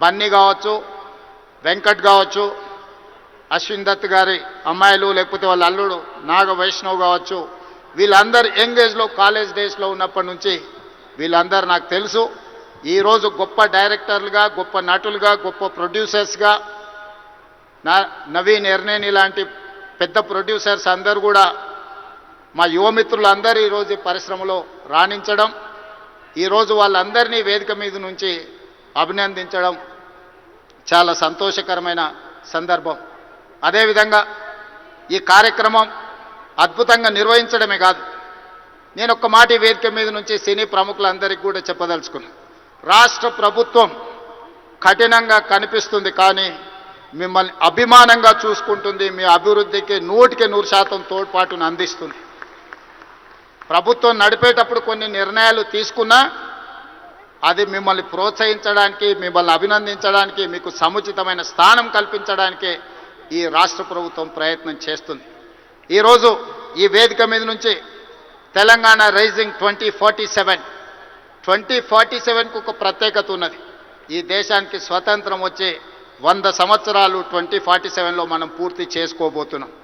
బన్నీ కావచ్చు, వెంకట్ కావచ్చు, అశ్విన్ దత్ గారి అమ్మాయిలు, లేకపోతే వాళ్ళ అల్లుడు నాగ వైష్ణవ్ కావచ్చు, వీళ్ళందరూ యంగ్ ఏజ్లో కాలేజ్ డేస్లో ఉన్నప్పటి నుంచి వీళ్ళందరూ నాకు తెలుసు. ఈరోజు గొప్ప డైరెక్టర్లుగా, గొప్ప నటులుగా, గొప్ప ప్రొడ్యూసర్స్గా నవీన్ ఎర్నేని లాంటి పెద్ద ప్రొడ్యూసర్స్ అందరూ కూడా మా యువమిత్రులందరూ ఈరోజు ఈ పరిశ్రమలో రాణించడం, ఈరోజు వాళ్ళందరినీ వేదిక మీద నుంచి అభినందించడం చాలా సంతోషకరమైన సందర్భం. అదేవిధంగా ఈ కార్యక్రమం అద్భుతంగా నిర్వహించడమే కాదు, నేను ఒక్క మాట ఈ వేదిక మీద నుంచి సినీ ప్రముఖులందరికీ కూడా చెప్పదలుచుకున్నాను. రాష్ట్ర ప్రభుత్వం కఠినంగా కనిపిస్తుంది, కానీ మిమ్మల్ని అభిమానంగా చూసుకుంటుంది, మీ అభివృద్ధికి 100% తోడ్పాటును అందిస్తుంది. ప్రభుత్వం నడిపేటప్పుడు కొన్ని నిర్ణయాలు తీసుకున్నా అది మిమ్మల్ని ప్రోత్సహించడానికి, మిమ్మల్ని అభినందించడానికి, మీకు సముచితమైన స్థానం కల్పించడానికే ఈ రాష్ట్ర ప్రభుత్వం ప్రయత్నం చేస్తుంది. ఈరోజు ఈ వేదిక మీద నుంచి తెలంగాణ రైజింగ్ 2047కు ఒక ప్రత్యేకత ఉన్నది. ఈ దేశానికి స్వతంత్రం వచ్చే 100 సంవత్సరాలు 2047లో మనం పూర్తి చేసుకోబోతున్నాం.